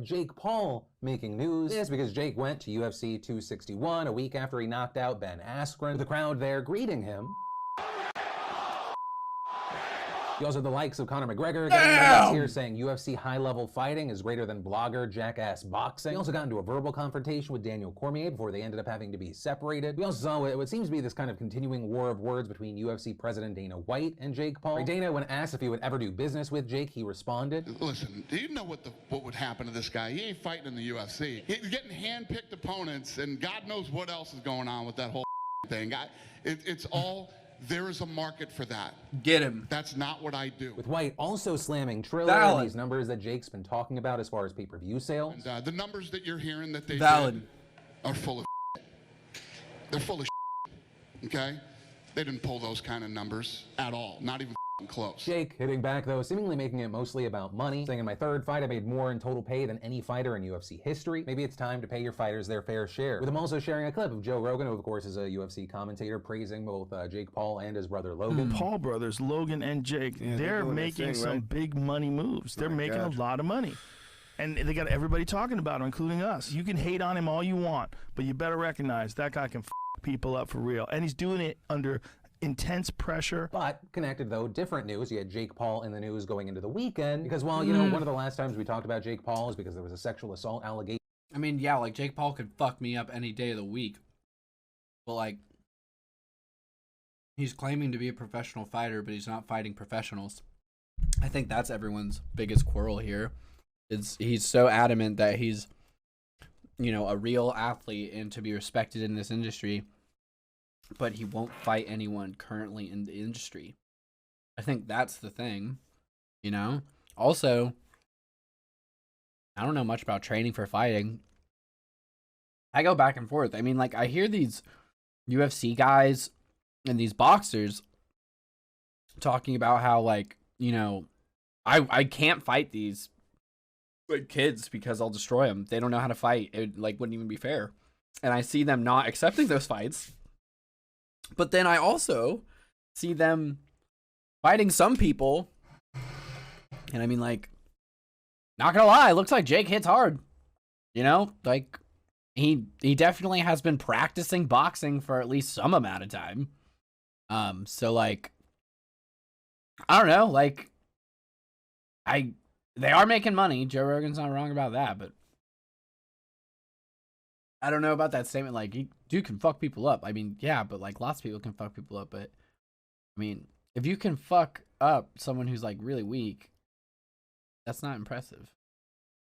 Jake Paul making news is because Jake went to UFC 261 a week after he knocked out Ben Askren, with the crowd there greeting him. You also have the likes of Conor McGregor getting here saying UFC high-level fighting is greater than blogger jackass boxing. He also got into a verbal confrontation with Daniel Cormier before they ended up having to be separated. We also saw what seems to be this kind of continuing war of words between UFC President Dana White and Jake Paul. Dana, when asked if he would ever do business with Jake, he responded, "Listen, do you know what would happen to this guy? He ain't fighting in the UFC. He's getting hand-picked opponents, and God knows what else is going on with that whole thing. It's all... There is a market for that. Get him. That's not what I do." With White also slamming Triller and these numbers that Jake's been talking about as far as pay-per-view sales. And, the numbers that you're hearing that they did are full of They're full of okay? They didn't pull those kind of numbers at all. Not even close. Jake hitting back, though, seemingly making it mostly about money, saying in my third fight I made more in total pay than any fighter in UFC history. Maybe it's time to pay your fighters their fair share. With him also sharing a clip of Joe Rogan, who of course is a UFC commentator, praising both Jake Paul and his brother Logan. Paul brothers, Logan and Jake, they're making some big money moves. They're making a lot of money. And they got everybody talking about him, including us. You can hate on him all you want, but you better recognize that guy can f people up for real. And he's doing it under intense pressure. But connected, though, different news. You had Jake Paul in the news going into the weekend because, well, you know, one of the last times we talked about Jake Paul is because there was a sexual assault allegation. I mean, yeah, like Jake Paul could fuck me up any day of the week. But like, he's claiming to be a professional fighter, but he's not fighting professionals. I think that's everyone's biggest quarrel here. He's so adamant that he's, you know, a real athlete and to be respected in this industry, but he won't fight anyone currently in the industry. I think that's the thing, you know? Also, I don't know much about training for fighting. I go back and forth. I mean, like, I hear these UFC guys and these boxers talking about how, like, you know, I can't fight these like kids because I'll destroy them. They don't know how to fight. It like wouldn't even be fair. And I see them not accepting those fights. But then I also see them fighting some people. And I mean, like, not gonna lie, it looks like Jake hits hard. You know, like he definitely has been practicing boxing for at least some amount of time. So like, I don't know, like they are making money. Joe Rogan's not wrong about that, but I don't know about that statement. Like, you dude can fuck people up. I mean, yeah, but like lots of people can fuck people up. But I mean, if you can fuck up someone who's like really weak, that's not impressive,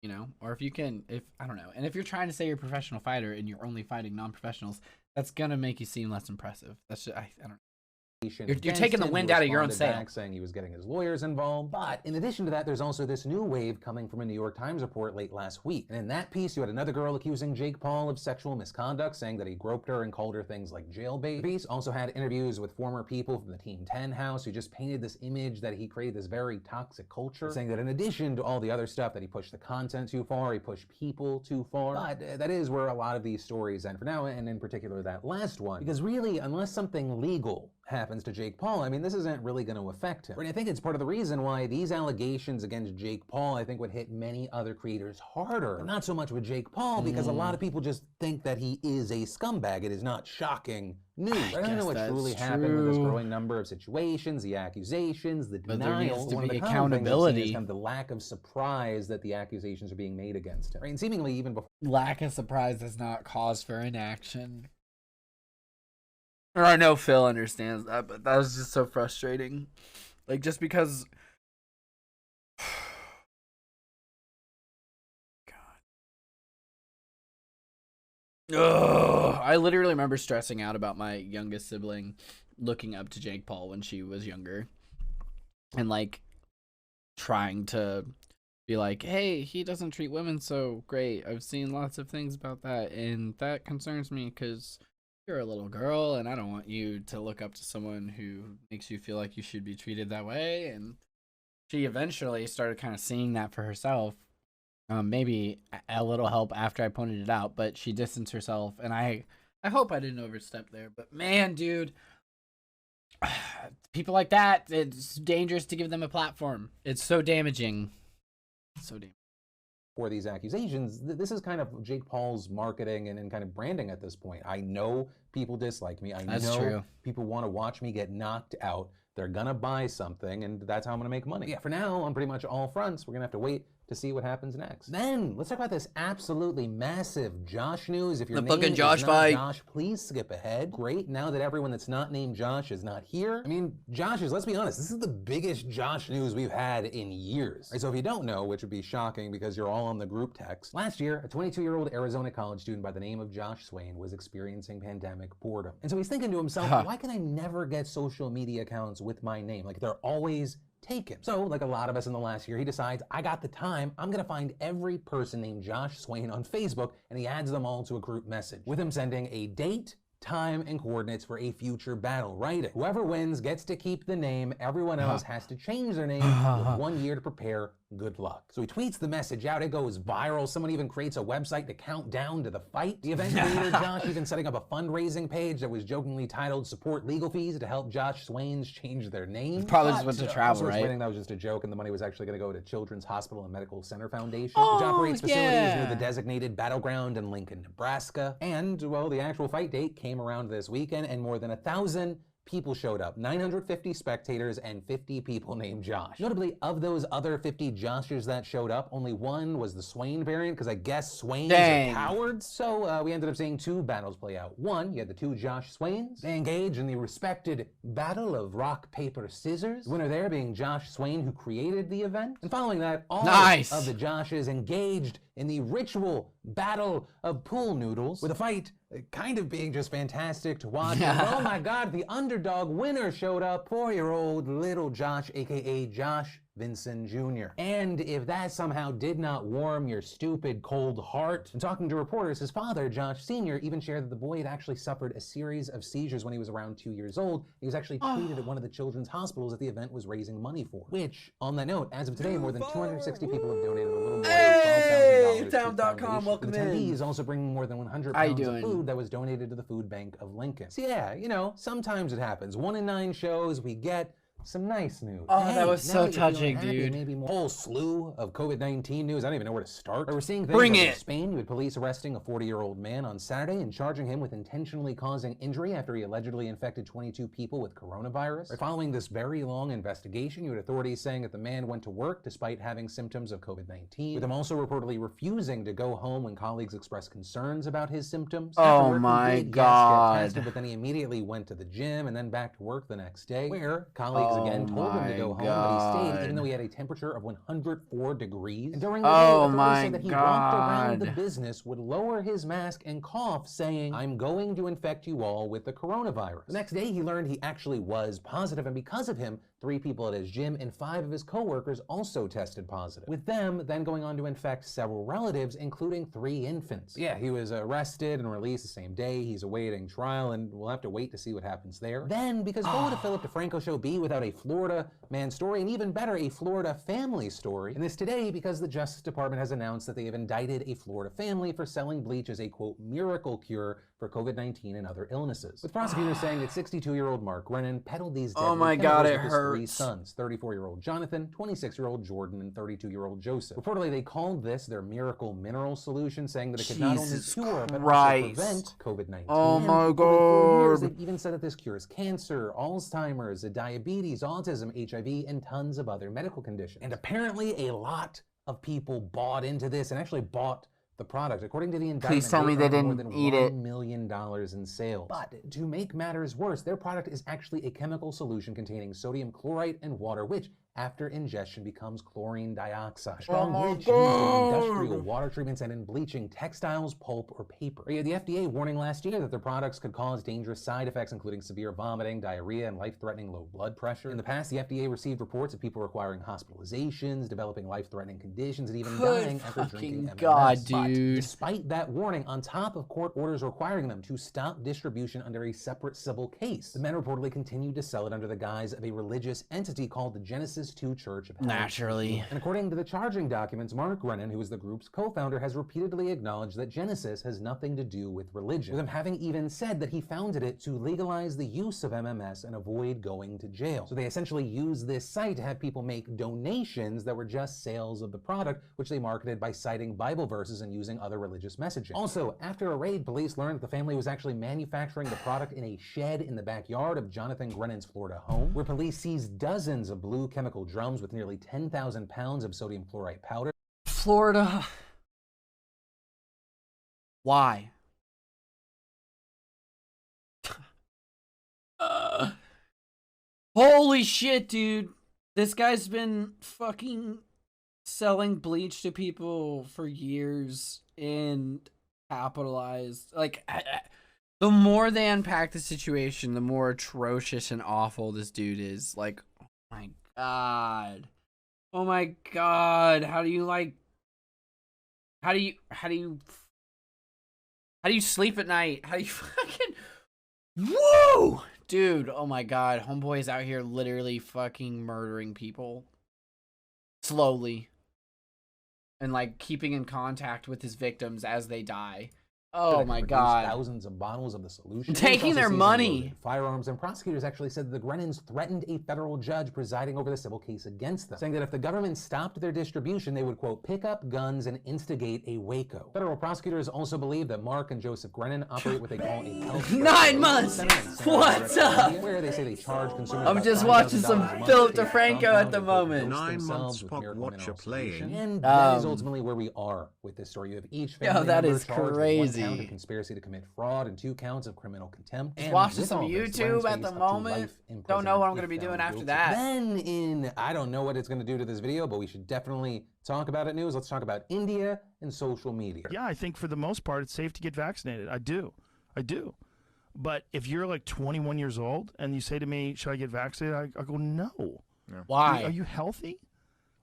you know? Or if you can, I don't know. And if you're trying to say you're a professional fighter and you're only fighting non-professionals, that's gonna make you seem less impressive. That's just, I don't know. You're taking the wind out of your own sail. Saying he was getting his lawyers involved. But in addition to that, there's also this new wave coming from a New York Times report late last week. And in that piece, you had another girl accusing Jake Paul of sexual misconduct, saying that he groped her and called her things like jailbait. The piece also had interviews with former people from the Team 10 house who just painted this image that he created this very toxic culture, saying that in addition to all the other stuff, that he pushed the content too far, he pushed people too far. But that is where a lot of these stories end for now, and in particular that last one. Because really, unless something legal happens to Jake Paul, I mean, this isn't really going to affect him. And I think it's part of the reason why these allegations against Jake Paul, I think, would hit many other creators harder. But not so much with Jake Paul, because a lot of people just think that he is a scumbag. It is not shocking news. I don't know what truly happened with this growing number of situations, the accusations, the denials. There needs to be accountability. Is kind of the lack of surprise that the accusations are being made against him. Right? And seemingly even before. Lack of surprise is not cause for inaction. Or I know Phil understands that, but that was just so frustrating. Like, just because... God. Ugh. I literally remember stressing out about my youngest sibling looking up to Jake Paul when she was younger. And, like, trying to be like, hey, he doesn't treat women so great. I've seen lots of things about that, and that concerns me because... you're a little girl, and I don't want you to look up to someone who makes you feel like you should be treated that way. And she eventually started kind of seeing that for herself. Maybe a little help after I pointed it out, but she distanced herself, and I hope I didn't overstep there. But man, dude, people like that, it's dangerous to give them a platform. It's so damaging. So damaging. for these accusations. This is kind of Jake Paul's marketing and kind of branding at this point. I know people dislike me. I know people want to watch me get knocked out. They're gonna buy something, and that's how I'm gonna make money. Yeah, for now, on pretty much all fronts, we're gonna have to wait to see what happens next. Then, let's talk about this absolutely massive Josh news. If your name is not Josh, please skip ahead. Great, now that everyone that's not named Josh is not here. I mean, Josh's, let's be honest, this is the biggest Josh news we've had in years. Right, so if you don't know, which would be shocking because you're all on the group text, last year, a 22-year-old Arizona college student by the name of Josh Swain was experiencing pandemic boredom. And so he's thinking to himself, why can I never get social media accounts with my name? Like, they're always taken. So, like a lot of us in the last year, he decides, I got the time, I'm gonna find every person named Josh Swain on Facebook, and he adds them all to a group message, with him sending a date, time, and coordinates for a future battle. Write it. Whoever wins gets to keep the name, everyone else has to change their name with 1 year to prepare. Good luck. So he tweets the message out, it goes viral. Someone even creates a website to count down to the fight. The event creator, Josh, even setting up a fundraising page that was jokingly titled Support Legal Fees to help Josh Swains change their name. Probably just went to travel, right? Explaining that was just a joke and the money was actually going to go to Children's Hospital and Medical Center Foundation, which operates facilities near the designated battleground in Lincoln, Nebraska. And, well, the actual fight date came around this weekend and more than 1,000 people showed up, 950 spectators and 50 people named Josh. Notably, of those other 50 Joshes that showed up, only one was the Swain variant, because I guess Swains are cowards. So we ended up seeing two battles play out. One, you had the two Josh Swains. They engage in the respected Battle of Rock, Paper, Scissors. The winner there being Josh Swain, who created the event. And following that, all of the Joshes engaged in the ritual Battle of Pool Noodles, with a fight kind of being just fantastic to watch. And oh my God, the underdog winner showed up, 4-year-old little Josh, aka Josh Vincent Jr. And if that somehow did not warm your stupid, cold heart, and talking to reporters, his father, Josh Sr., even shared that the boy had actually suffered a series of seizures when he was around 2 years old. He was actually treated at one of the children's hospitals that the event was raising money for. Which, on that note, as of today, more than 260 people have donated a little more than $12,000 Town.com, welcome in. Attendees also bringing more than 100 pounds of food that was donated to the food bank of Lincoln. So yeah, you know, sometimes it happens. 1 in 9 shows, we get some nice news. Oh, that was so touching, dude. Maybe more. A whole slew of COVID-19 news. I don't even know where to start. But we're seeing things like in Spain, you had police arresting a 40-year-old man on Saturday and charging him with intentionally causing injury after he allegedly infected 22 people with coronavirus. Right, following this very long investigation, you had authorities saying that the man went to work despite having symptoms of COVID-19, with him also reportedly refusing to go home when colleagues expressed concerns about his symptoms. Oh my God. Get tested, but then he immediately went to the gym and then back to work the next day, where colleagues again told him to go home, but he stayed even though he had a temperature of 104 degrees. And during the day, authorities said that he walked around the business, would lower his mask and cough, saying, I'm going to infect you all with the coronavirus. The next day, he learned he actually was positive, and because of him, 3 people at his gym and 5 of his coworkers also tested positive, with them then going on to infect several relatives, including 3 infants. Yeah, he was arrested and released the same day. He's awaiting trial, and we'll have to wait to see what happens there. Then, because what would a Phillip DeFranco show be without a Florida man story, and even better, a Florida family story? And this today because the Justice Department has announced that they have indicted a Florida family for selling bleach as a, quote, miracle cure for COVID-19 and other illnesses, with prosecutors saying that 62-year-old Mark Brennan peddled these deadly chemicals with his 3 sons, 34-year-old Jonathan, 26-year-old Jordan, and 32-year-old Joseph. Reportedly, they called this their miracle mineral solution, saying that it could not only cure, but also prevent COVID-19. Oh my God. For years, they've even said that this cures cancer, Alzheimer's, diabetes, autism, HIV, and tons of other medical conditions. And apparently, a lot of people bought into this and actually bought the product. According to the indictment, please tell me they didn't more than eat it. $1 million in sales. But to make matters worse, their product is actually a chemical solution containing sodium chlorite and water, which, after ingestion, becomes chlorine dioxide. Strong bleach used in industrial water treatments and in bleaching textiles, pulp, or paper. The FDA warning last year that their products could cause dangerous side effects, including severe vomiting, diarrhea, and life-threatening low blood pressure. In the past, the FDA received reports of people requiring hospitalizations, developing life-threatening conditions, and even dying after drinking MMS. God, dude. But despite that warning, on top of court orders requiring them to stop distribution under a separate civil case, the men reportedly continued to sell it under the guise of a religious entity called the Genesis II Church of Health. Naturally. And according to the charging documents, Mark Brennan, who was the group's co-founder has repeatedly acknowledged that Genesis has nothing to do with religion, with him having even said that he founded it to legalize the use of MMS and avoid going to jail. So they essentially used this site to have people make donations that were just sales of the product, which they marketed by citing Bible verses and using other religious messaging. Also, after a raid, police learned that the family was actually manufacturing the product in a shed in the backyard of Jonathan Grennan's Florida home, where police seized dozens of blue chemical drums with nearly 10,000 pounds of sodium chloride powder. Florida. Why? Holy shit, dude. This guy's been fucking selling bleach to people for years and capitalized. Like, the more they unpack the situation, the more atrocious and awful this dude is. Like, oh my god. Oh my god. How do you sleep at night? How do you fucking... Woo! Dude, oh my god. Homeboy is out here literally fucking murdering people. Slowly. And like keeping in contact with his victims as they die. Oh my god. Thousands of bottles of the solution. Taking their money. Firearms, and prosecutors actually said that the Grennans threatened a federal judge presiding over the civil case against them, saying that if the government stopped their distribution, they would, quote, pick up guns and instigate a Waco. Federal prosecutors also believe that Mark and Joseph Grennan operate what they call a health 9 months! What's up? Where they say they charge consumers. I'm just watching some Phillip DeFranco at the moment. 9 months pop watcher playing. And that is ultimately where we are with this story. You have each family that member is charged with crazy. 1 count of conspiracy to commit fraud and 2 counts of criminal contempt. Just And watching with some all this, YouTube Grennan's at face the up to moment. life Don't know what I'm imprisonment going to be if doing found after guilty. that. Then in, I don't know what it's going to do to this video, but we should definitely talk about it, news. Let's talk about India and social media. Yeah, I think for the most part, it's safe to get vaccinated. I do. But if you're like 21 years old and you say to me, should I get vaccinated? I go, no. Yeah. Why? Are you healthy?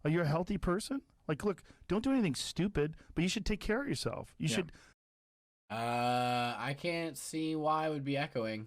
Are you a healthy person? Like, look, don't do anything stupid, but you should take care of yourself. You should. I can't see why I would be echoing.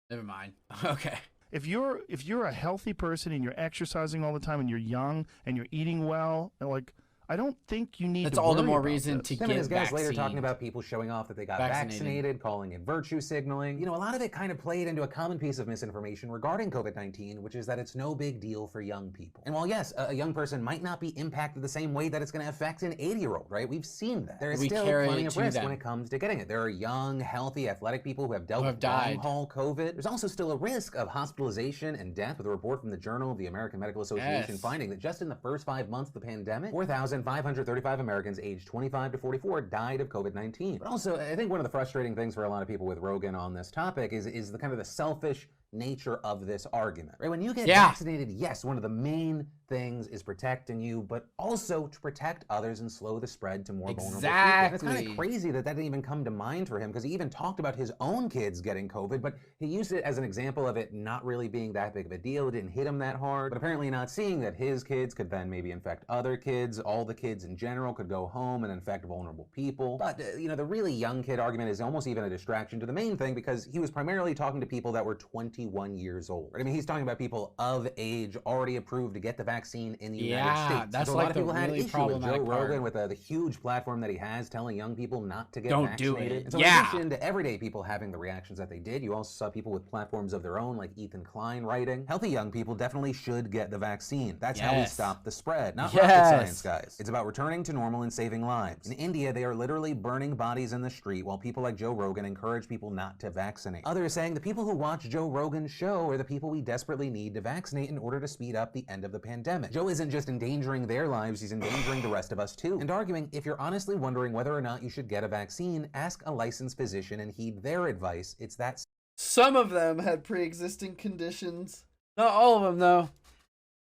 Never mind. Okay. If you're a healthy person and you're exercising all the time and you're young and you're eating well, and like, I don't think you need That's to all the worry more about reason this. to Then get his guys later vaccinated. talking about people showing off that they got vaccinated, calling it virtue signaling. You know, a lot of it kind of played into a common piece of misinformation regarding COVID-19, which is that it's no big deal for young people. And while yes, a young person might not be impacted the same way that it's going to affect an 80-year-old, right? We've seen that. There is We still carry plenty it of to risk them. when it comes to getting it. There are young, healthy, athletic people who have dealt with died. long-haul COVID. There's also still a risk of hospitalization and death, with a report from the Journal of the American Medical Association Yes. finding that just in the first 5 months of the pandemic, 4,535 Americans aged 25 to 44 died of COVID-19. But also, I think one of the frustrating things for a lot of people with Rogan on this topic is the kind of the selfish nature of this argument. Right? When you get vaccinated, yes, one of the main things is protecting you, but also to protect others and slow the spread to more vulnerable people. And it's kind of crazy that didn't even come to mind for him, because he even talked about his own kids getting COVID, but he used it as an example of it not really being that big of a deal. It didn't hit him that hard, but apparently not seeing that his kids could then maybe infect other kids. All the kids in general could go home and infect vulnerable people. But, you know, the really young kid argument is almost even a distraction to the main thing, because he was primarily talking to people that were 21 years old. I mean, he's talking about people of age already approved to get the vaccine in the United States. That's so like a lot of people had really issue with Joe problematic part. Rogan, with the huge platform that he has, telling young people not to get Don't do vaccinated. it. And so in addition to everyday people having the reactions that they did, you also saw people with platforms of their own, like Ethan Klein writing, healthy young people definitely should get the vaccine. That's how we stop the spread. Not rocket science, guys. It's about returning to normal and saving lives. In India, they are literally burning bodies in the street, while people like Joe Rogan encourage people not to vaccinate. Others saying the people who watch Joe Rogan's show are the people we desperately need to vaccinate in order to speed up the end of the pandemic. Joe isn't just endangering their lives, he's endangering the rest of us too. And arguing, if you're honestly wondering whether or not you should get a vaccine, ask a licensed physician and heed their advice. It's that Some of them had pre-existing conditions. Not all of them, though.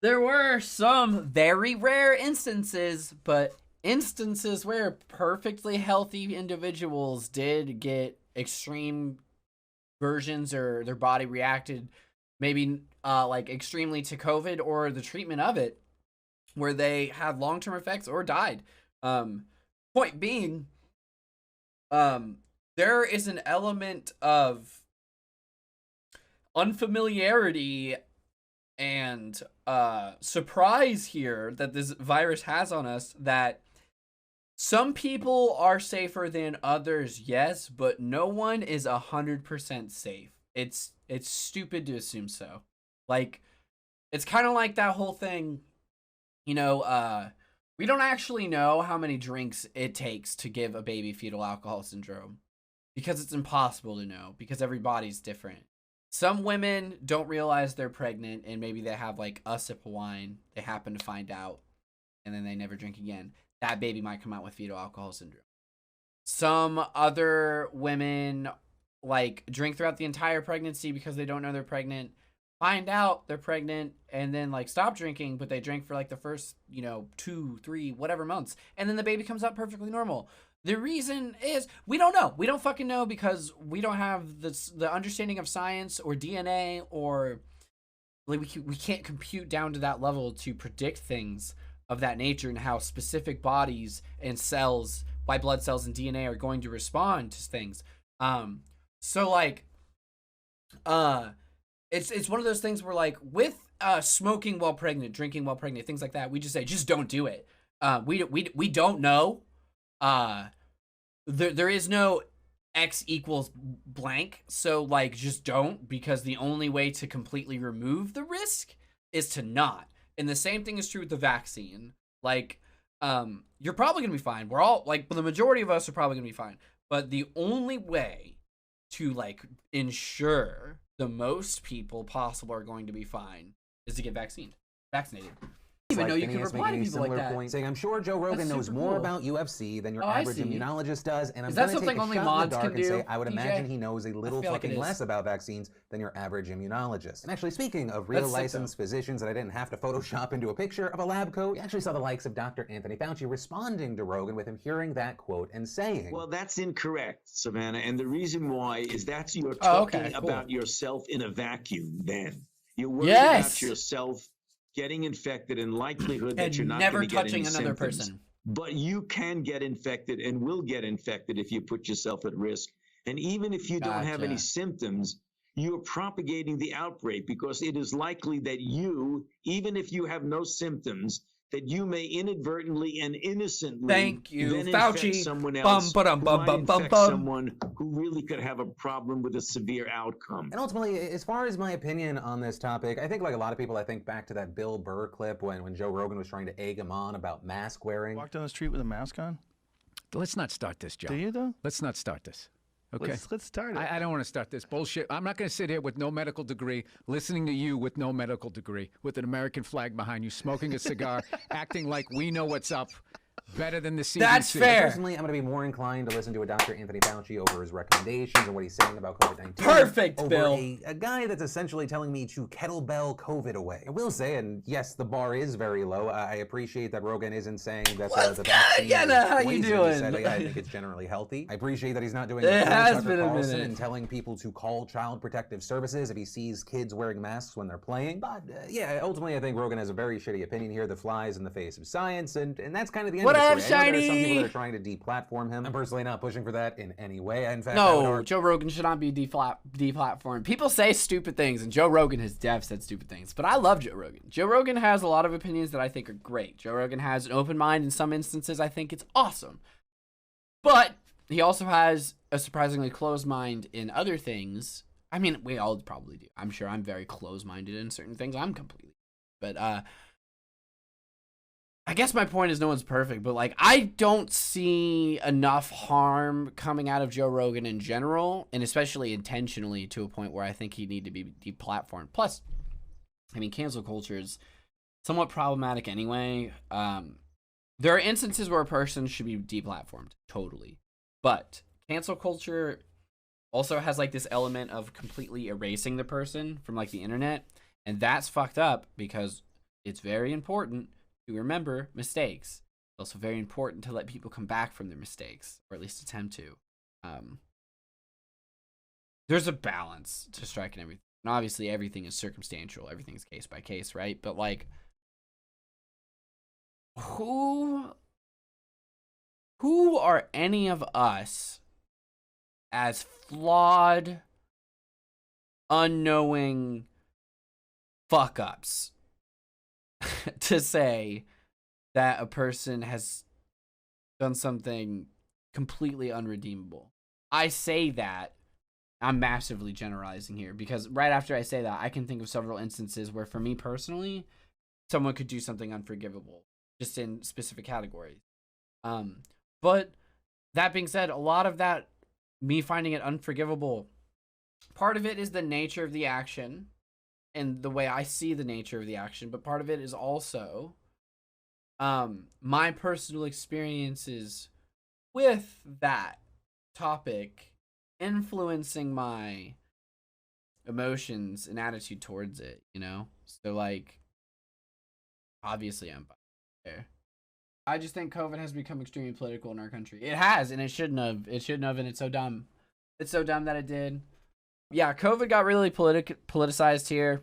There were some very rare instances, but instances where perfectly healthy individuals did get extreme versions, or their body reacted maybe like extremely to COVID or the treatment of it, where they had long-term effects or died. Point being, there is an element of unfamiliarity And surprise here that this virus has on us, that some people are safer than others, yes, but no one is 100% safe. It's stupid to assume so. Like, it's kind of like that whole thing, you know, we don't actually know how many drinks it takes to give a baby fetal alcohol syndrome, because it's impossible to know, because every body's different. Some women don't realize they're pregnant, and maybe they have like a sip of wine, they happen to find out, and then they never drink again. That baby might come out with fetal alcohol syndrome. Some other women like drink throughout the entire pregnancy because they don't know they're pregnant, find out they're pregnant, and then like stop drinking, but they drink for like the first, you know, 2, 3, whatever months, and then the baby comes out perfectly normal. The reason is we don't know. We don't fucking know, because we don't have the understanding of science or DNA, or like we can't compute down to that level to predict things of that nature and how specific bodies and cells, white blood cells and DNA, are going to respond to things. So like, it's one of those things where like with smoking while pregnant, drinking while pregnant, things like that, we just say just don't do it. We don't know. There is no X equals blank, so like just don't, because the only way to completely remove the risk is to not. And the same thing is true with the vaccine. Like, you're probably gonna be fine. We're all like, the majority of us are probably gonna be fine. But the only way to like ensure the most people possible are going to be fine is to get vaccinated. Even though you can reply to people like that. Point, saying, I'm sure Joe Rogan knows more about UFC than your average immunologist does, and I'm going to take a shot in the dark and say I would imagine he knows a little fucking less about vaccines than your average immunologist. And actually, speaking of real licensed physicians that I didn't have to Photoshop into a picture of a lab coat, we actually saw the likes of Dr. Anthony Fauci responding to Rogan with him hearing that quote and saying, well, that's incorrect, Savannah, and the reason why is that you're talking about yourself in a vacuum then. You're worried about yourself getting infected and likelihood that you're not never going to get touching any another symptoms. person. But you can get infected and will get infected if you put yourself at risk. And even if you don't have any symptoms, you're propagating the outbreak, because it is likely that you, even if you have no symptoms, that you may inadvertently and innocently then infect someone else, someone who really could have a problem with a severe outcome. And ultimately, as far as my opinion on this topic, I think like a lot of people, I think back to that Bill Burr clip when Joe Rogan was trying to egg him on about mask wearing. Walk down the street with a mask on? Let's not start this, Joe. Do you though? Let's not start this. Okay. Let's start it. I don't want to start this bullshit. I'm not going to sit here with no medical degree, listening to you with no medical degree, with an American flag behind you, smoking a cigar, acting like we know what's up better than the CDC. That's fair. Personally, I'm going to be more inclined to listen to a Dr. Anthony Fauci over his recommendations and what he's saying about COVID-19. Perfect, over Bill. A guy that's essentially telling me to kettlebell COVID away. I will say, and yes, the bar is very low. I appreciate that Rogan isn't saying that the vaccine how is you poison. doing? He said, I think it's generally healthy. I appreciate that he's not doing It has Tucker been a Carlson minute. and telling people to call Child Protective Services if he sees kids wearing masks when they're playing. But yeah, ultimately, I think Rogan has a very shitty opinion here that flies in the face of science, and that's kind of the end What of up, the story. I know there are some Shiny? people that are trying to deplatform him. I'm personally not pushing for that in any way. In fact, No, Joe Rogan should not be deplatformed. People say stupid things, and Joe Rogan has said stupid things. But I love Joe Rogan. Joe Rogan has a lot of opinions that I think are great. Joe Rogan has an open mind in some instances. I think it's awesome. But he also has a surprisingly closed mind in other things. I mean, we all probably do. I'm sure I'm very closed-minded in certain things. I'm completely. But I guess my point is no one's perfect, but like I don't see enough harm coming out of Joe Rogan in general, and especially intentionally, to a point where I think he'd need to be deplatformed. Plus, I mean, cancel culture is somewhat problematic anyway. There are instances where a person should be deplatformed, totally. But cancel culture also has like this element of completely erasing the person from like the internet, and that's fucked up because it's very important to remember mistakes. It's also very important to let people come back from their mistakes, or at least attempt to. There's a balance to striking everything. And obviously everything is circumstantial. Everything's case by case, right? But like, who are any of us as flawed, unknowing fuck-ups to say that a person has done something completely unredeemable. I say that, I'm massively generalizing here, because right after I say that, I can think of several instances where, for me personally, someone could do something unforgivable, just in specific categories. But that being said, a lot of that, me finding it unforgivable, part of it is the nature of the action and the way I see the nature of the action, but part of it is also my personal experiences with that topic influencing my emotions and attitude towards it, you know? So, like, obviously I'm there. I just think COVID has become extremely political in our country. It has, and it shouldn't have. It shouldn't have, and it's so dumb. It's so dumb that it did. Yeah, COVID got really politicized here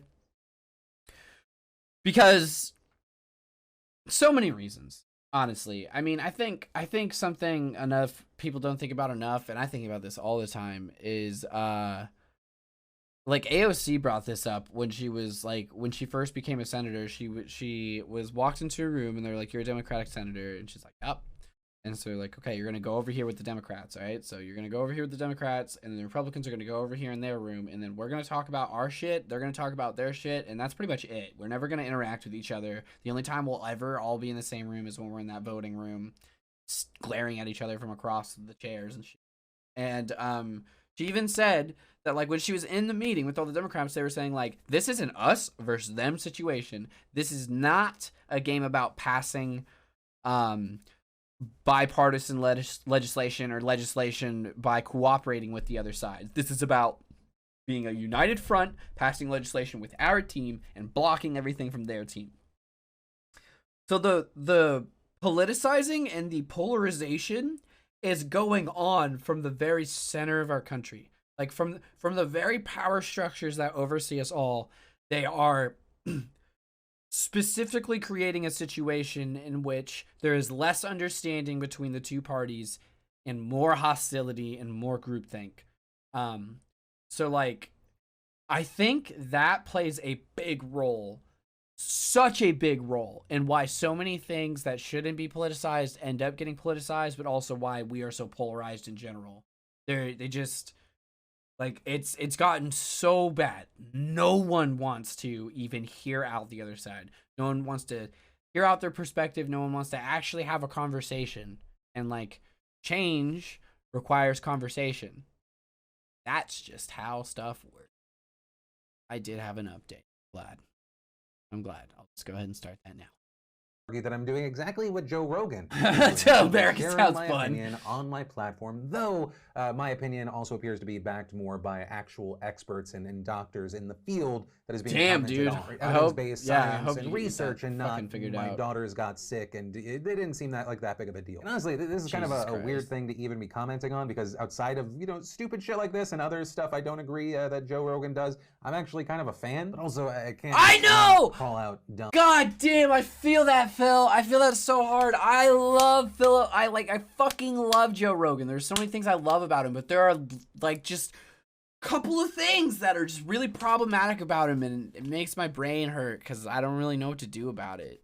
because so many reasons, honestly. I mean, I think something enough people don't think about enough, and I think about this all the time, is like AOC brought this up when she was like, when she first became a senator, she was walked into a room and they're like, "You're a Democratic senator," and she's like, "Yep." And so they're like, "Okay, you're gonna go over here with the Democrats, all right? So you're gonna go over here with the Democrats, and then the Republicans are gonna go over here in their room, and then we're gonna talk about our shit. They're gonna talk about their shit, and that's pretty much it. We're never gonna interact with each other. The only time we'll ever all be in the same room is when we're in that voting room, glaring at each other from across the chairs and shit." And she even said that, like, when she was in the meeting with all the Democrats, they were saying, like, this isn't us versus them situation. This is not a game about passing bipartisan legislation or legislation by cooperating with the other side. This is about being a united front, passing legislation with our team and blocking everything from their team. So the politicizing and the polarization is going on from the very center of our country. Like, from the very power structures that oversee us all, they are specifically creating a situation in which there is less understanding between the two parties and more hostility and more groupthink. So, like, I think that plays a big role, such a big role, in why so many things that shouldn't be politicized end up getting politicized, but also why we are so polarized in general. They just... Like, it's gotten so bad. No one wants to even hear out the other side. No one wants to hear out their perspective. No one wants to actually have a conversation. And, like, change requires conversation. That's just how stuff works. I did have an update. I'm glad. I'll just go ahead and start that now. That I'm doing exactly what Joe Rogan. Joe America sounds my fun. Opinion on my platform, though my opinion also appears to be backed more by actual experts and doctors in the field that is being commented on. Evidence-based science and research, and not my daughters got sick, and they didn't seem like that big of a deal. And honestly, this is kind of a weird thing to even be commenting on, because outside of, you know, stupid shit like this and other stuff I don't agree that Joe Rogan does, I'm actually kind of a fan, but also I can't call out dumb. God damn, I feel that, Phil. I feel that so hard. I love Philip. I fucking love Joe Rogan. There's so many things I love about him, but there are, like, just a couple of things that are just really problematic about him, and it makes my brain hurt because I don't really know what to do about it.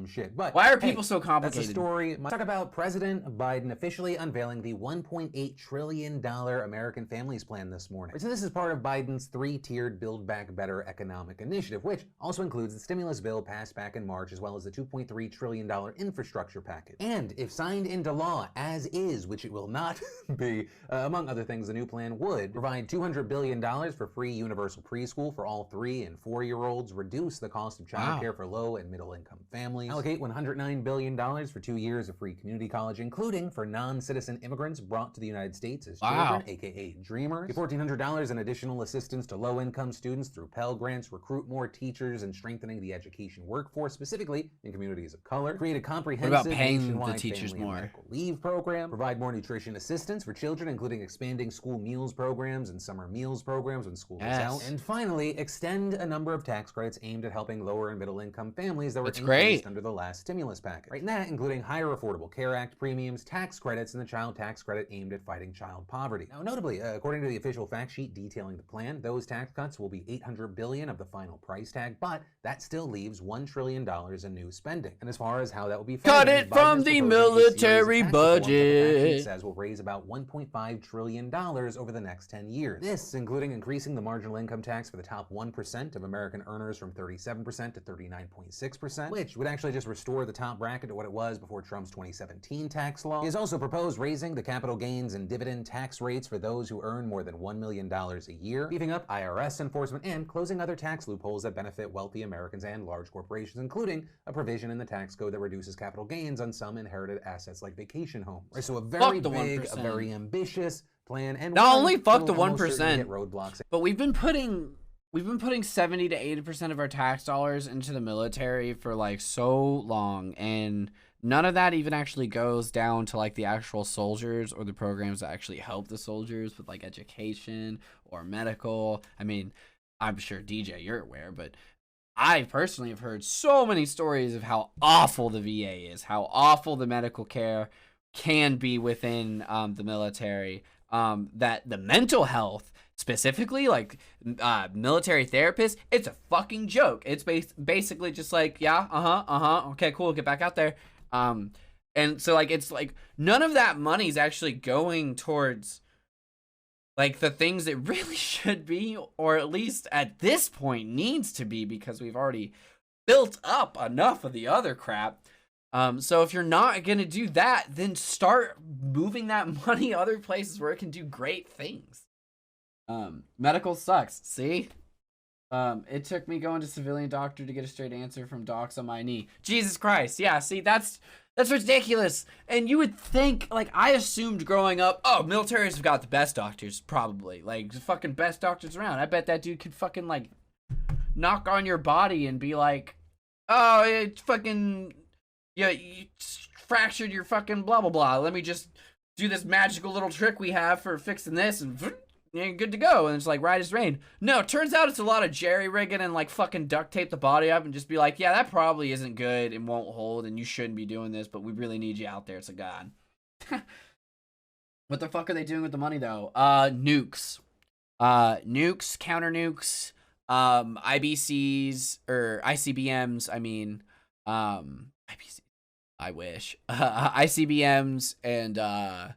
Shit. But why are people so complicated? That's a story. Talk about President Biden officially unveiling the $1.8 trillion American Families Plan this morning. So this is part of Biden's three-tiered Build Back Better economic initiative, which also includes the stimulus bill passed back in March, as well as the $2.3 trillion infrastructure package. And if signed into law as is, which it will not be, among other things, the new plan would provide $200 billion for free universal preschool for all 3- and 4-year-olds, reduce the cost of childcare for low and middle-income families, allocate $109 billion for 2 years of free community college, including for non-citizen immigrants brought to the United States as children, aka Dreamers, give $1,400 in additional assistance to low-income students through Pell Grants, recruit more teachers, and strengthening the education workforce, specifically in communities of color, create a comprehensive nationwide family and medical leave program, provide more nutrition assistance for children, including expanding school meals programs and summer meals programs when school is out, and finally, extend a number of tax credits aimed at helping lower and middle-income families that were increased under the last stimulus package. Right, and that including higher Affordable Care Act premiums, tax credits, and the child tax credit aimed at fighting child poverty. Now, notably, according to the official fact sheet detailing the plan, those tax cuts will be $800 billion of the final price tag, but that still leaves $1 trillion in new spending. And as far as how that will be funded, cut it from the military budget. It says will raise about $1.5 trillion over the next 10 years. This, including increasing the marginal income tax for the top 1% of American earners from 37% to 39.6%, which would actually just restore the top bracket to what it was before Trump's 2017 tax law. He has also proposed raising the capital gains and dividend tax rates for those who earn more than $1 million a year, beefing up IRS enforcement, and closing other tax loopholes that benefit wealthy Americans and large corporations, including a provision in the tax code that reduces capital gains on some inherited assets like vacation homes. Right, so a very big, a very ambitious plan, and not only fuck the 1%, but we've been putting 70 to 80% of our tax dollars into the military for like so long, and none of that even actually goes down to like the actual soldiers or the programs that actually help the soldiers with like education or medical. I mean, I'm sure DJ, you're aware, but I personally have heard so many stories of how awful the VA is, how awful the medical care can be within the military, that the mental health, specifically like military therapists, it's a fucking joke. It's basically just like, yeah, okay, cool, get back out there. And so like, it's like none of that money is actually going towards like the things it really should be, or at least at this point needs to be, because we've already built up enough of the other crap. So if you're not going to do that, then start moving that money other places where it can do great things. Medical sucks. See? It took me going to civilian doctor to get a straight answer from docs on my knee. Jesus Christ. Yeah, see, that's ridiculous. And you would think, like, I assumed growing up, oh, militaries have got the best doctors, probably. Like, the fucking best doctors around. I bet that dude could fucking, like, knock on your body and be like, oh, it's fucking, yeah, you fractured your fucking blah, blah, blah. Let me just do this magical little trick we have for fixing this, and you're good to go. And it's like, right as rain. No, it turns out it's a lot of jerry-rigging and, like, fucking duct tape the body up and just be like, yeah, that probably isn't good and won't hold, and you shouldn't be doing this, but we really need you out there. It's a god. What the fuck are they doing with the money, though? Nukes. Nukes, counter nukes, IBCs, or ICBMs, I mean, IBCs, I wish. ICBMs and,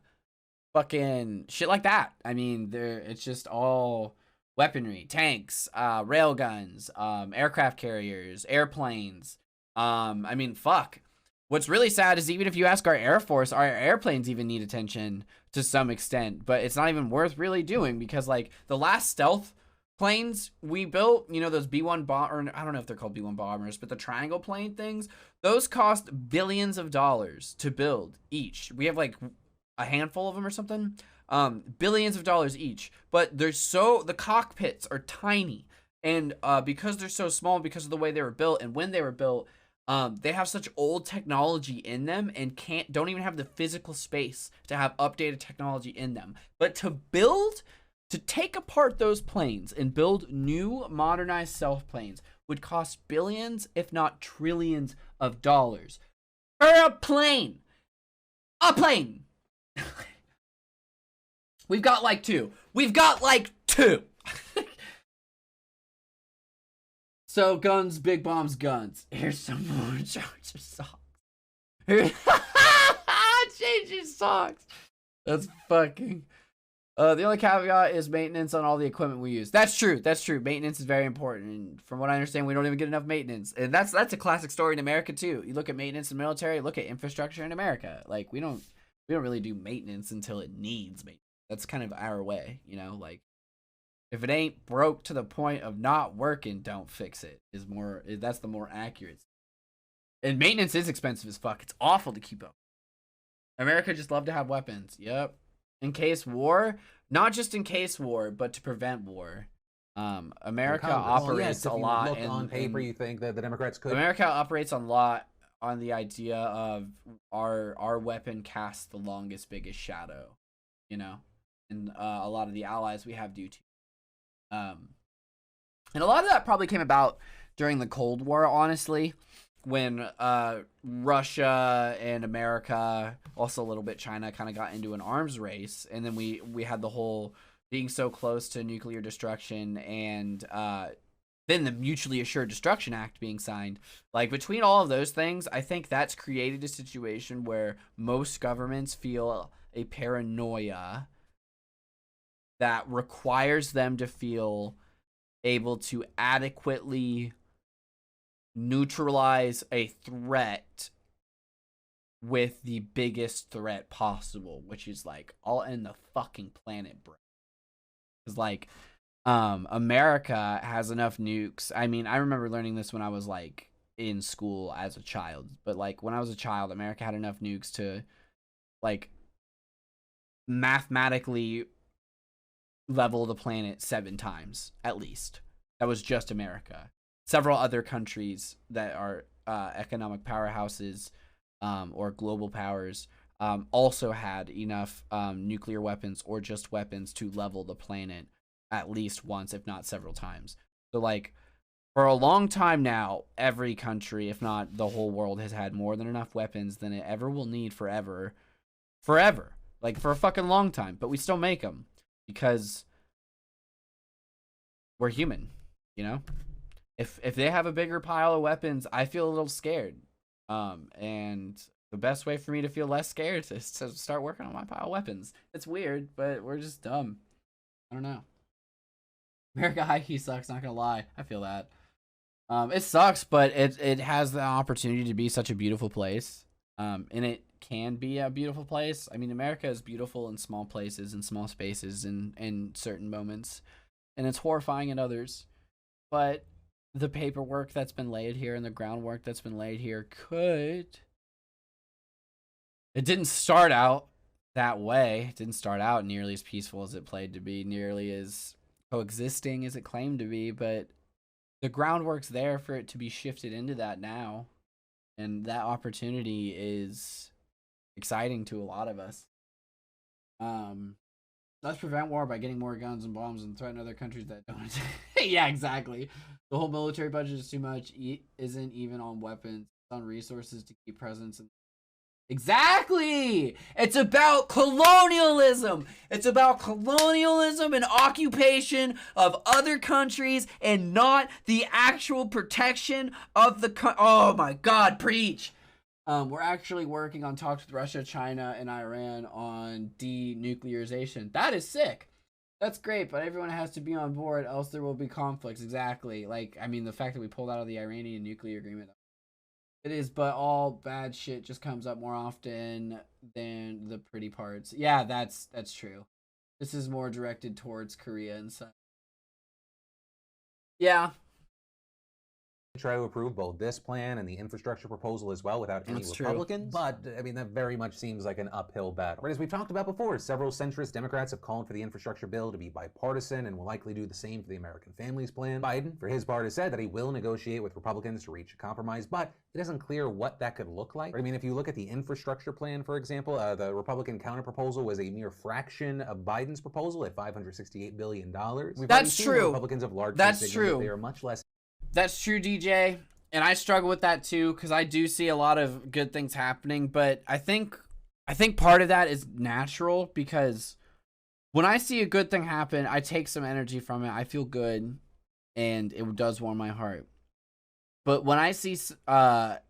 fucking shit like that. I mean, it's just all weaponry, tanks, railguns, aircraft carriers, airplanes. I mean, fuck. What's really sad is even if you ask our Air Force, our airplanes even need attention to some extent, but it's not even worth really doing, because like the last stealth planes we built, you know, those B-1 or I don't know if they're called B-1 bombers, but the triangle plane things, those cost billions of dollars to build each. We have like a handful of them or something, billions of dollars each, but the cockpits are tiny, and because they're so small, because of the way they were built and when they were built, they have such old technology in them and don't even have the physical space to have updated technology in them. But to take apart those planes and build new modernized stealth planes would cost billions, if not trillions of dollars for a plane. We've got like two. So guns, big bombs, guns. Here's some more Charger socks. Changing socks. That's fucking. The only caveat is maintenance on all the equipment we use. That's true. Maintenance is very important, and from what I understand, we don't even get enough maintenance. And that's a classic story in America too. You look at maintenance in the military, look at infrastructure in America. Like we don't really do maintenance until it needs maintenance. That's kind of our way, you know, like if it ain't broke to the point of not working, don't fix it that's the more accurate. And maintenance is expensive as fuck. It's awful to keep up. America just love to have weapons. Yep. In case war, not just in case war, but to prevent war. America operates a lot. Look on paper, you think that the Democrats could. America operates a lot on the idea of our weapon casts the longest, biggest shadow, you know, and a lot of the allies we have do too. And a lot of that probably came about during the Cold War, honestly. when Russia and America, also a little bit China, kind of got into an arms race, and then we had the whole being so close to nuclear destruction, and then the Mutually Assured Destruction Act being signed. Like, between all of those things, I think that's created a situation where most governments feel a paranoia that requires them to feel able to adequately neutralize a threat with the biggest threat possible, which is like, I'll end the fucking planet, bro. Because like, America has enough nukes. I mean, I remember learning this when I was like in school as a child, but like when I was a child, America had enough nukes to like mathematically level the planet 7 times at least. That was just America. Several other countries that are economic powerhouses or global powers also had enough nuclear weapons or just weapons to level the planet at least once, if not several times. So like for a long time now, every country, if not the whole world, has had more than enough weapons than it ever will need forever, like for a fucking long time. But we still make them because we're human, you know. If they have a bigger pile of weapons, I feel a little scared. And the best way for me to feel less scared is to start working on my pile of weapons. It's weird, but we're just dumb. I don't know. America high key sucks, not gonna lie. I feel that. It sucks, but it has the opportunity to be such a beautiful place. And it can be a beautiful place. I mean, America is beautiful in small places, in small spaces, in certain moments. And it's horrifying in others. But the paperwork that's been laid here and the groundwork that's been laid here could... It didn't start out that way. It didn't start out nearly as peaceful as it played to be, nearly as coexisting as it claimed to be, but the groundwork's there for it to be shifted into that now. And that opportunity is exciting to a lot of us. Let's prevent war by getting more guns and bombs and threaten other countries that don't. Yeah, exactly. The whole military budget is too much. Isn't even on weapons. It's on resources to keep presence. Exactly. It's about colonialism. It's about colonialism and occupation of other countries and not the actual protection of the oh my God, preach. We're actually working on talks with Russia, China, and Iran on denuclearization. That is sick. That's great, but everyone has to be on board, else there will be conflicts. Exactly. Like, I mean, the fact that we pulled out of the Iranian nuclear agreement. It is, but all bad shit just comes up more often than the pretty parts. Yeah, that's true. This is more directed towards Korea and such. Yeah. Try to approve both this plan and the infrastructure proposal as well without any Republicans. But, I mean, that very much seems like an uphill battle. But as we've talked about before, several centrist Democrats have called for the infrastructure bill to be bipartisan and will likely do the same for the American Families Plan. Biden, for his part, has said that he will negotiate with Republicans to reach a compromise, but it isn't clear what that could look like. I mean, if you look at the infrastructure plan, for example, the Republican counterproposal was a mere fraction of Biden's proposal at $568 billion. That's true. Republicans have largely That's true. that they are much less. That's true, DJ. And I struggle with that too, because I do see a lot of good things happening, but I think part of that is natural, because when I see a good thing happen, I take some energy from it. I feel good, and it does warm my heart. But when I see, and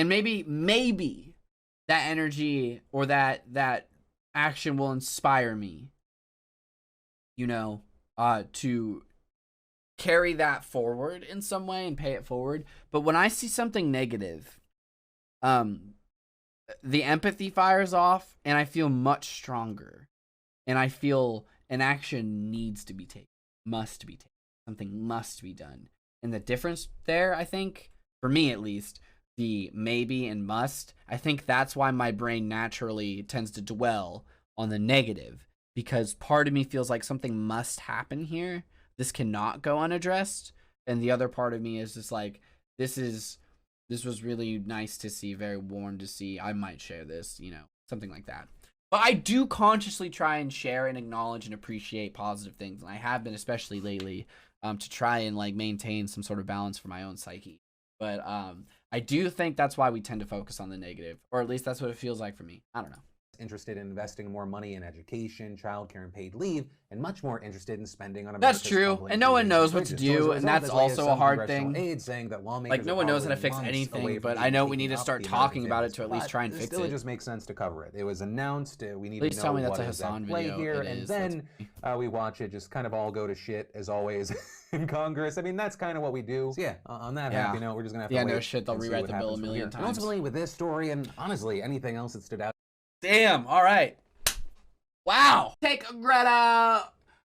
maybe that energy or that action will inspire me, you know, to carry that forward in some way and pay it forward. But when I see something negative, the empathy fires off and I feel much stronger, and I feel an action needs to be taken, must be taken, something must be done. And the difference there, I think, for me at least, the maybe and must, I think that's why my brain naturally tends to dwell on the negative, because part of me feels like something must happen here. This cannot go unaddressed. And the other part of me is just like, this was really nice to see, very warm to see. I might share this, you know, something like that. But I do consciously try and share and acknowledge and appreciate positive things. And I have been, especially lately, to try and like maintain some sort of balance for my own psyche. But I do think that's why we tend to focus on the negative, or at least that's what it feels like for me. I don't know. Interested in investing more money in education, childcare, and paid leave, and much more interested in spending on America's That's true, public and no one buildings knows what bridges. to do, and that's also a hard thing. Aid saying that lawmakers Like, no one knows how to fix anything, but I know we need to start talking about it to at least try and fix still, it. It just makes sense to cover it. It was announced. We need Please to know tell me that's what a is at Hassan play video. here, It and is. then we watch it just kind of all go to shit as always in Congress. I mean, that's kind of what we do. So yeah, on that happy note, we're just gonna have to wait no shit, they'll and see rewrite what the bill a happens from million here. times. And ultimately, with this story, and honestly, anything else that stood out. Damn. All right. Wow. Take Greta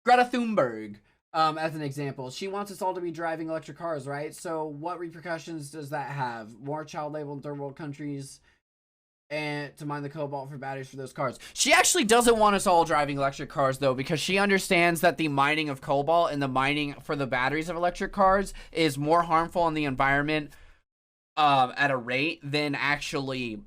Thunberg as an example. She wants us all to be driving electric cars, right? So what repercussions does that have? More child labor in third world countries and to mine the cobalt for batteries for those cars. She actually doesn't want us all driving electric cars, though, because she understands that the mining of cobalt and the mining for the batteries of electric cars is more harmful on the environment at a rate than actually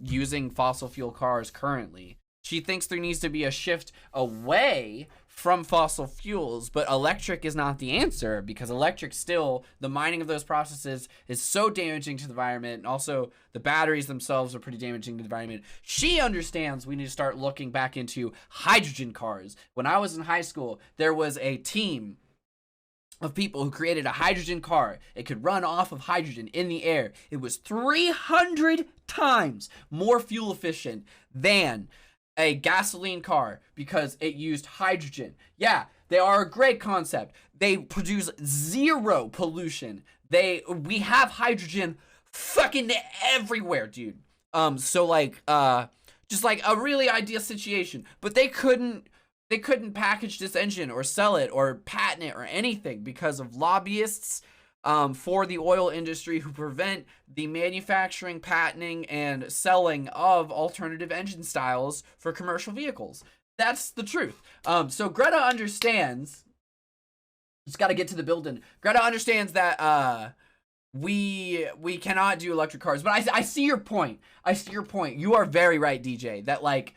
using fossil fuel cars currently. She thinks there needs to be a shift away from fossil fuels, but electric is not the answer, because electric still, the mining of those processes is so damaging to the environment, and also the batteries themselves are pretty damaging to the environment. She understands we need to start looking back into hydrogen cars. When I was in high school, there was a team of people who created a hydrogen car. It could run off of hydrogen in the air. It was 300 times more fuel efficient than a gasoline car because it used hydrogen. Yeah, they are a great concept. They produce zero pollution. We have hydrogen fucking everywhere, dude. So like just like a really ideal situation, but they couldn't package this engine or sell it or patent it or anything because of lobbyists for the oil industry who prevent the manufacturing, patenting, and selling of alternative engine styles for commercial vehicles. That's the truth. So Greta understands. Just got to get to the building. Greta understands that we cannot do electric cars. But I see your point. I see your point. You are very right, DJ. That like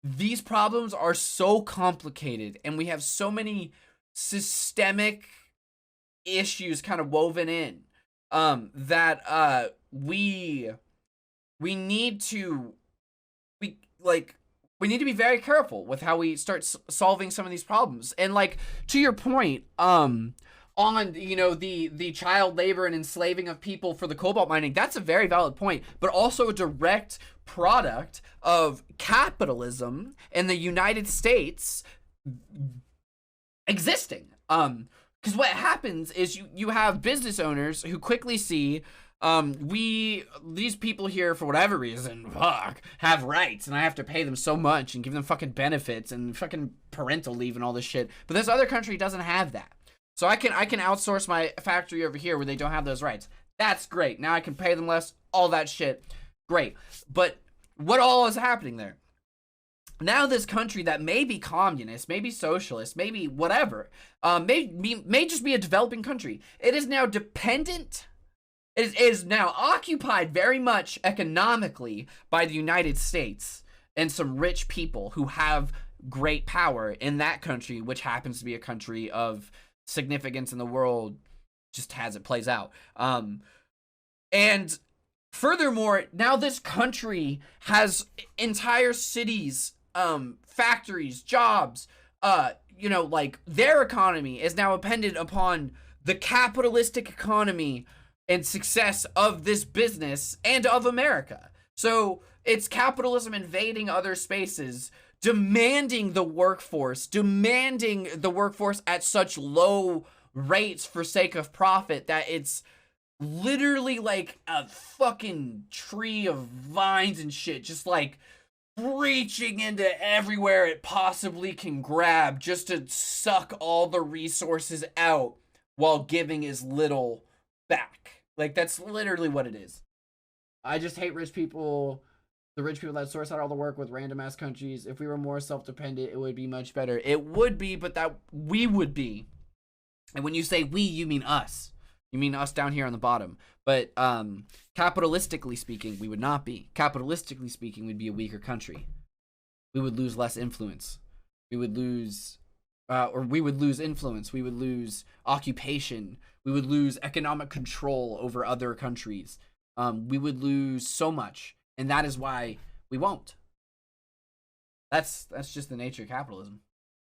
these problems are so complicated, and we have so many systemic issues kind of woven in that we need to be very careful with how we start solving some of these problems. And like to your point on the child labor and enslaving of people for the cobalt mining, that's a very valid point, but also a direct product of capitalism in the United States existing. Because what happens is you have business owners who quickly see these people here, for whatever reason, have rights, and I have to pay them so much and give them fucking benefits and fucking parental leave and all this shit. But this other country doesn't have that. So I can outsource my factory over here where they don't have those rights. That's great. Now I can pay them less, all that shit. Great. But what all is happening there? Now this country that may be communist, may be socialist, maybe whatever, may just be a developing country. It is now dependent, it is now occupied very much economically by the United States and some rich people who have great power in that country, which happens to be a country of significance in the world, just as it plays out. And furthermore, now this country has entire cities, factories, jobs, like their economy is now dependent upon the capitalistic economy and success of this business and of America. So it's capitalism invading other spaces, demanding the workforce at such low rates for sake of profit that it's literally like a fucking tree of vines and shit, just like reaching into everywhere it possibly can grab just to suck all the resources out while giving as little back. Like, that's literally what it is. I just hate rich people, the rich people that source out all the work with random ass countries. If we were more self-dependent, it would be much better. It would be, but that we would be. And when you say we, you mean us. You mean us down here on the bottom. But capitalistically speaking, we would not be. Capitalistically speaking, we'd be a weaker country. We would lose less influence. We would lose influence. We would lose occupation. We would lose economic control over other countries. we would lose so much, and that is why we won't. That's just the nature of capitalism.